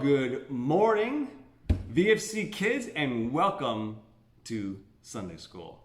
good morning, VFC kids, and welcome to Sunday School.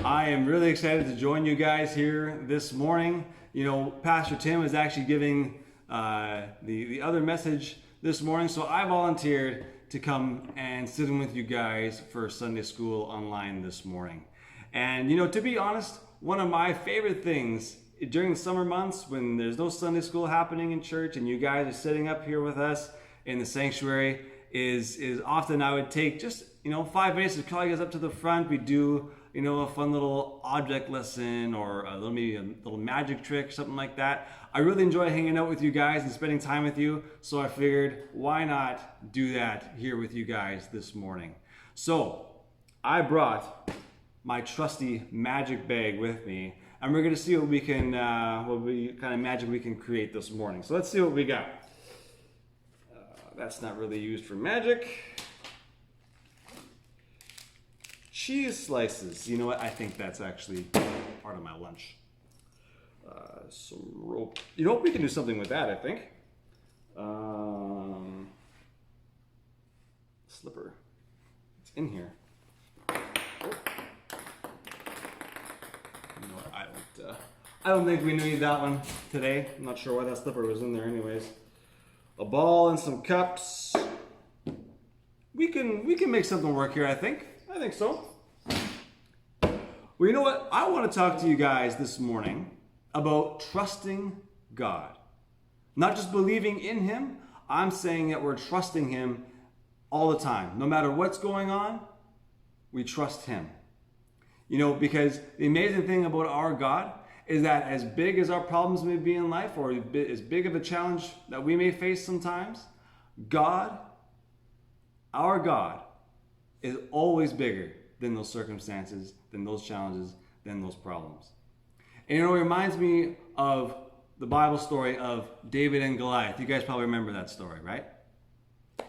I am really excited to join you guys here this morning. You know, Pastor Tim is actually giving the other message this morning, so I volunteered to come and sit in with you guys for Sunday School online this morning. And you know, to be honest, one of my favorite things during the summer months when there's no Sunday school happening in church and you guys are sitting up here with us in the sanctuary is often I would take just 5 minutes to call you guys up to the front. We do a fun little object lesson or maybe a little magic trick, something like that. I really enjoy hanging out with you guys and spending time with you, so I figured why not do that here with you guys this morning. So I brought my trusty magic bag with me, and we're going to see what we can, what kind of magic we can create this morning. So let's see what we got. That's not really used for magic. Cheese slices. You know what? I think that's actually part of my lunch. Some rope. You know what? We can do something with that, I think. Slipper. It's in here. I don't think we need that one today. I'm not sure why that slipper was in there anyways. A ball and some cups. We can make something work here, I think. I think so. Well, you know what? I want to talk to you guys this morning about trusting God. Not just believing in Him. I'm saying that we're trusting Him all the time. No matter what's going on, we trust Him. Because the amazing thing about our God is that as big as our problems may be in life, or as big of a challenge that we may face sometimes, God, our God, is always bigger than those circumstances, than those challenges, than those problems. And it reminds me of the Bible story of David and Goliath. You guys probably remember that story, right?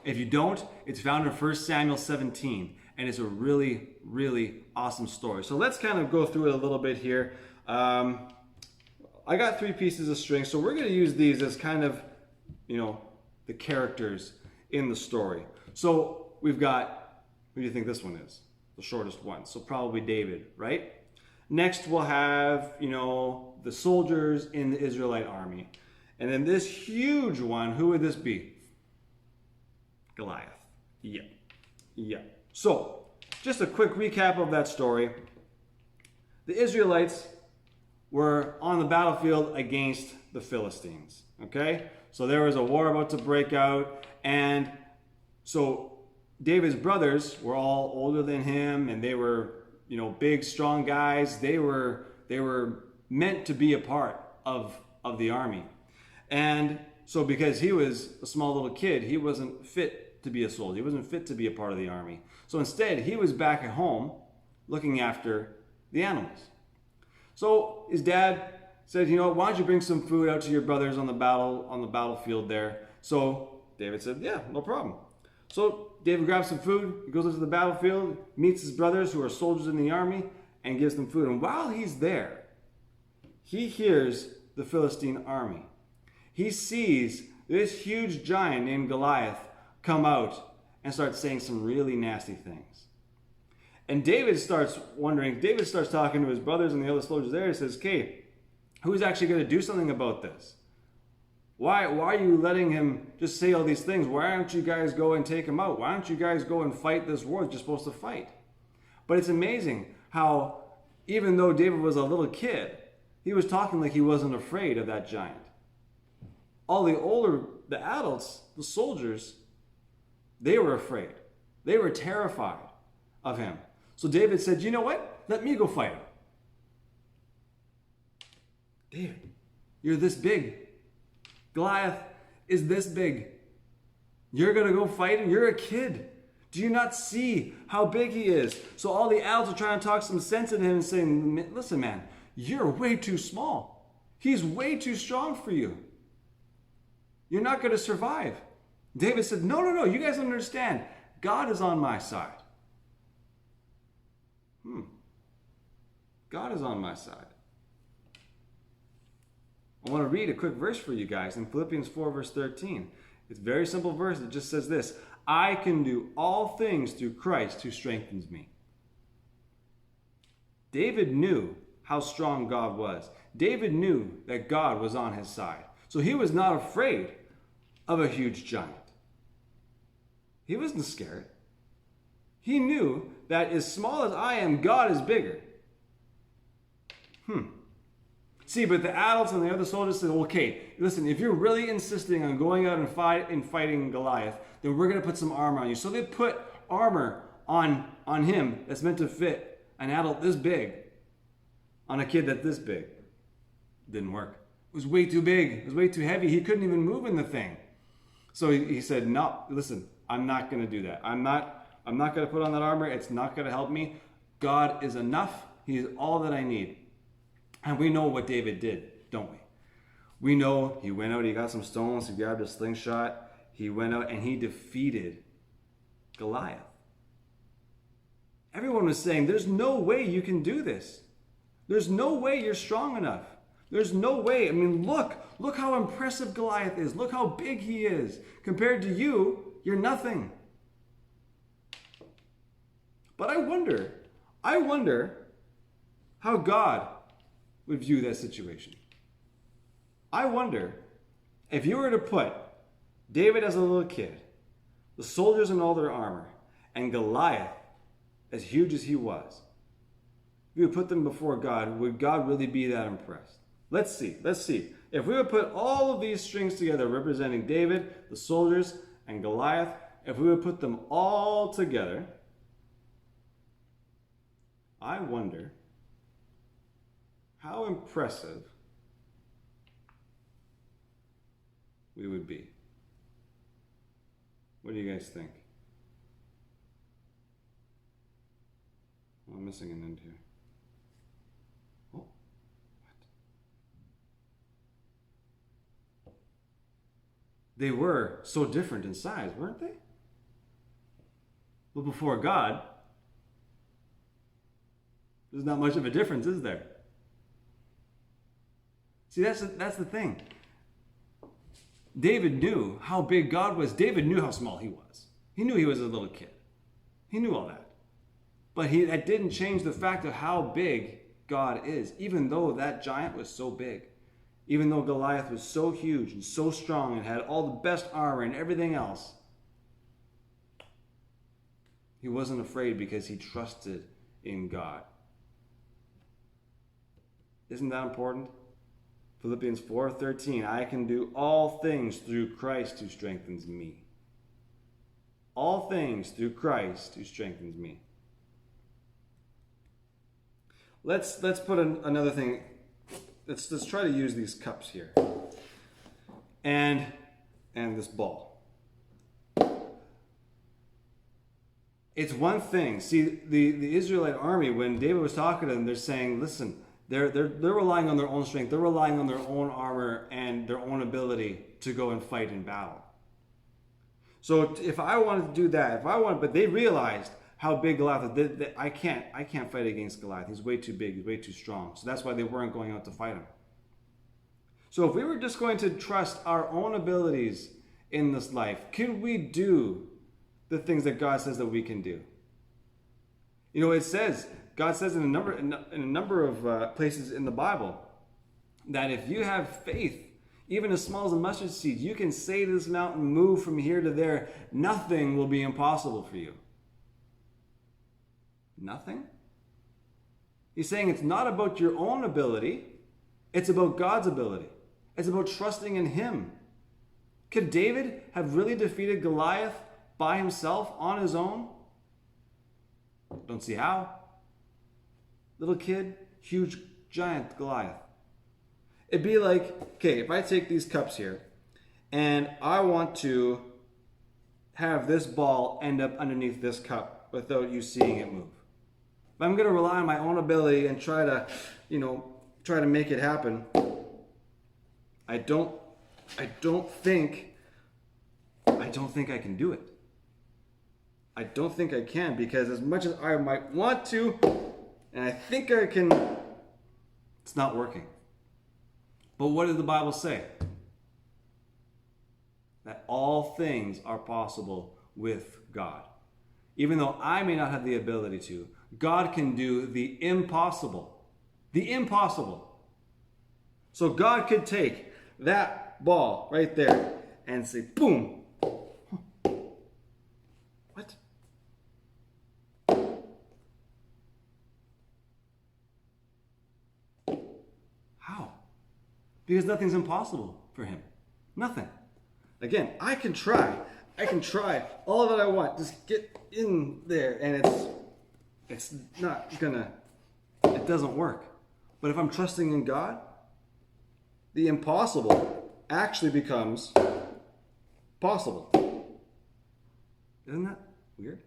If you don't, it's found in 1 Samuel 17, and it's a really, really awesome story. So let's kind of go through it a little bit here. I got 3 pieces of string, so we're going to use these as kind of, the characters in the story. So we've got, what do you think this one is? The shortest one. So probably David, right? Next we'll have, the soldiers in the Israelite army. And then this huge one, who would this be? Goliath. Yeah. So, just a quick recap of that story. The Israelites were on the battlefield against the Philistines, okay? So there was a war about to break out, and so David's brothers were all older than him, and they were, big, strong guys. They were meant to be a part of the army. And so because he was a small little kid, he wasn't fit to be a soldier. He wasn't fit to be a part of the army. So instead, he was back at home looking after the animals. So his dad said, why don't you bring some food out to your brothers on the battlefield there? So David said, yeah, no problem. So David grabs some food, he goes into the battlefield, meets his brothers who are soldiers in the army, and gives them food. And while he's there, he hears the Philistine army. He sees this huge giant named Goliath come out and start saying some really nasty things. And David starts talking to his brothers and the other soldiers there. He says, okay, who's actually going to do something about this? Why are you letting him just say all these things? Why don't you guys go and take him out? Why don't you guys go and fight this war that you're supposed to fight? But it's amazing how even though David was a little kid, he was talking like he wasn't afraid of that giant. All the adults, the soldiers, they were afraid. They were terrified of him. So David said, you know what? Let me go fight him. David, you're this big. Goliath is this big. You're going to go fight him? You're a kid. Do you not see how big he is? So all the adults are trying to talk some sense into him and saying, listen, man, you're way too small. He's way too strong for you. You're not going to survive. David said, no, you guys don't understand. God is on my side. God is on my side. I want to read a quick verse for you guys in Philippians 4 verse 13. It's a very simple verse. It just says this: I can do all things through Christ who strengthens me. David knew how strong God was. David knew that God was on his side. So he was not afraid of a huge giant. He wasn't scared. He knew that as small as I am, God is bigger. See, but the adults and the other soldiers said, okay, listen, if you're really insisting on going out and fighting Goliath, then we're going to put some armor on you. So they put armor on him that's meant to fit an adult this big on a kid that's this big. Didn't work. It was way too big. It was way too heavy. He couldn't even move in the thing. So he said, no, listen, I'm not going to do that. I'm not going to put on that armor. It's not going to help me. God is enough. He is all that I need. And we know what David did, don't we? We know he went out, he got some stones, he grabbed a slingshot, he went out and he defeated Goliath. Everyone was saying, there's no way you can do this. There's no way you're strong enough. There's no way. I mean, look how impressive Goliath is. Look how big he is. Compared to you, you're nothing. But I wonder how God would view that situation. I wonder if you were to put David as a little kid, the soldiers in all their armor, and Goliath as huge as he was, if you would put them before God, would God really be that impressed? Let's see. If we would put all of these strings together representing David, the soldiers, and Goliath, if we would put them all together, I wonder how impressive we would be. What do you guys think? Oh, I'm missing an end here. Oh, what? They were so different in size, weren't they? But before God, there's not much of a difference, is there? See, that's the thing. David knew how big God was. David knew how small he was. He knew he was a little kid. He knew all that. But that didn't change the fact of how big God is, even though that giant was so big. Even though Goliath was so huge and so strong and had all the best armor and everything else, he wasn't afraid because he trusted in God. Isn't that important? Philippians 4:13, I can do all things through Christ who strengthens me. All things through Christ who strengthens me. Let's put another thing. Let's try to use these cups here. And this ball. It's one thing. See, the Israelite army, when David was talking to them, they're saying, listen, They're relying on their own strength. They're relying on their own armor and their own ability to go and fight in battle. So if I wanted to do that, but they realized how big Goliath is. I can't fight against Goliath. He's way too big. He's way too strong. So that's why they weren't going out to fight him. So if we were just going to trust our own abilities in this life, can we do the things that God says that we can do? You know, God says in a number of places in the Bible that if you have faith, even as small as a mustard seed, you can say to this mountain, move from here to there. Nothing will be impossible for you. Nothing? He's saying it's not about your own ability. It's about God's ability. It's about trusting in Him. Could David have really defeated Goliath by himself on his own? Don't see how. Little kid, huge giant Goliath. It'd be like, okay, if I take these cups here and I want to have this ball end up underneath this cup without you seeing it move. If I'm going to rely on my own ability and try to make it happen, I don't think I can do it. I don't think I can, because as much as I might want to, and I think I can, it's not working. But what did the Bible say? that all things are possible with God. Even though I may not have the ability to, God can do the impossible. The impossible. So God could take that ball right there and say, boom. What? How? Because nothing's impossible for him. Nothing. Again, I can try all that I want. Just get in there, and it's not gonna, it doesn't work. But if I'm trusting in God, the impossible actually becomes possible. Isn't that weird?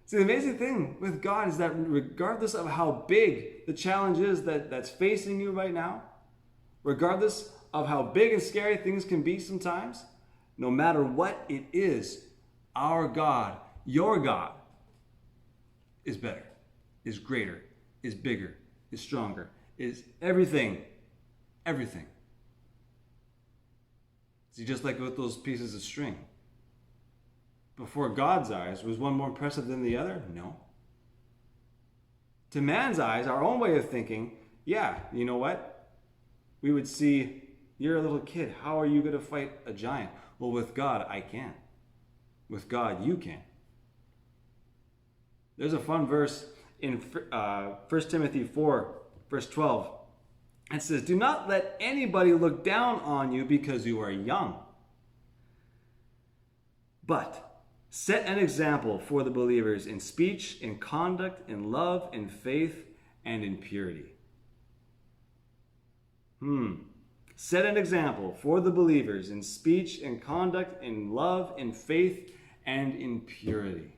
See, the amazing thing with God is that regardless of how big the challenge is that's facing you right now, regardless of how big and scary things can be sometimes, no matter what it is, our God, your God, is better, is greater, is bigger, is stronger, is everything. Everything. See, just like with those pieces of string. Before God's eyes, was one more impressive than the other? No. To man's eyes, our own way of thinking, yeah, you know what? We would see, you're a little kid. How are you going to fight a giant? Well, with God, I can. With God, you can. There's a fun verse in 1 Timothy 4, verse 12. It says, do not let anybody look down on you because you are young. But set an example for the believers in speech, in conduct, in love, in faith, and in purity. Set an example for the believers in speech, in conduct, in love, in faith, and in purity.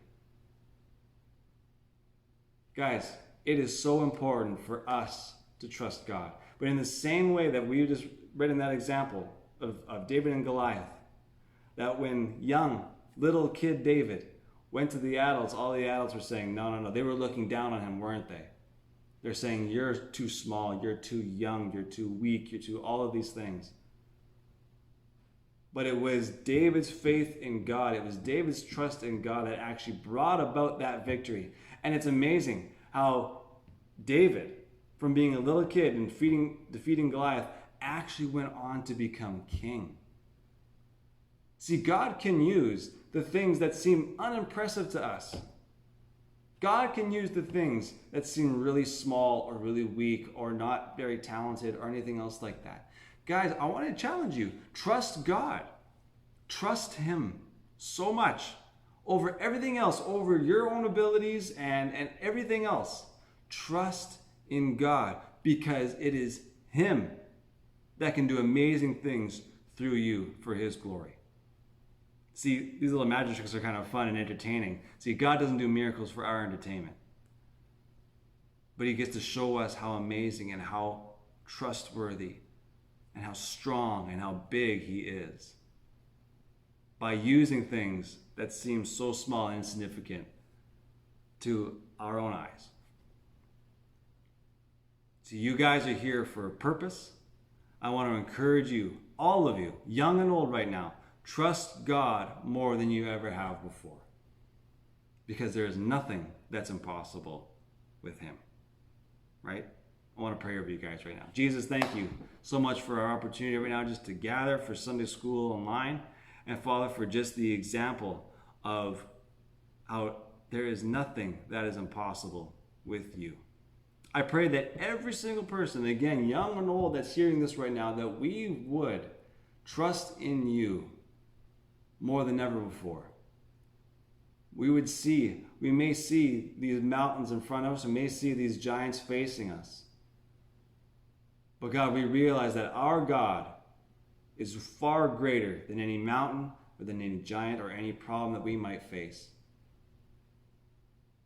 Guys, it is so important for us to trust God. But in the same way that we just read in that example of David and Goliath, that when young, little kid David went to the adults, all the adults were saying, no. They were looking down on him, weren't they? They're saying, you're too small, you're too young, you're too weak, you're too all of these things. But it was David's faith in God, it was David's trust in God that actually brought about that victory. And it's amazing how David, from being a little kid and defeating Goliath, actually went on to become king. See, God can use the things that seem unimpressive to us. God can use the things that seem really small or really weak or not very talented or anything else like that. Guys, I want to challenge you. Trust God. Trust Him so much over everything else, over your own abilities and everything else. Trust in God because it is Him that can do amazing things through you for His glory. See, these little magic tricks are kind of fun and entertaining. See, God doesn't do miracles for our entertainment. But He gets to show us how amazing and how trustworthy and how strong and how big He is by using things that seem so small and insignificant to our own eyes. See, you guys are here for a purpose. I want to encourage you, all of you, young and old right now, trust God more than you ever have before. Because there is nothing that's impossible with Him. Right? I want to pray over you guys right now. Jesus, thank you so much for our opportunity right now just to gather for Sunday school online. And Father, for just the example of how there is nothing that is impossible with you. I pray that every single person, again, young and old, that's hearing this right now, that we would trust in you more than ever before. We may see these mountains in front of us, we may see these giants facing us. But God, we realize that our God is far greater than any mountain or than any giant or any problem that we might face.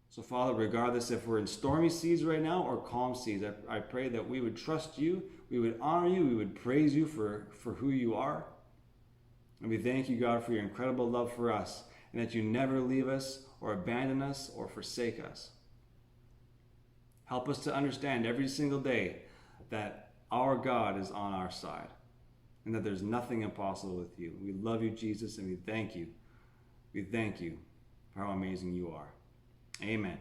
So Father, regardless if we're in stormy seas right now or calm seas, I pray that we would trust you, we would honor you, we would praise you for who you are. And we thank you, God, for your incredible love for us, and that you never leave us or abandon us or forsake us. Help us to understand every single day that our God is on our side. and that there's nothing impossible with you. We love you, Jesus, and we thank you. We thank you for how amazing you are. Amen.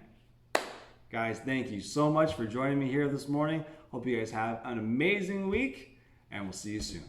Guys, thank you so much for joining me here this morning. Hope you guys have an amazing week, and we'll see you soon.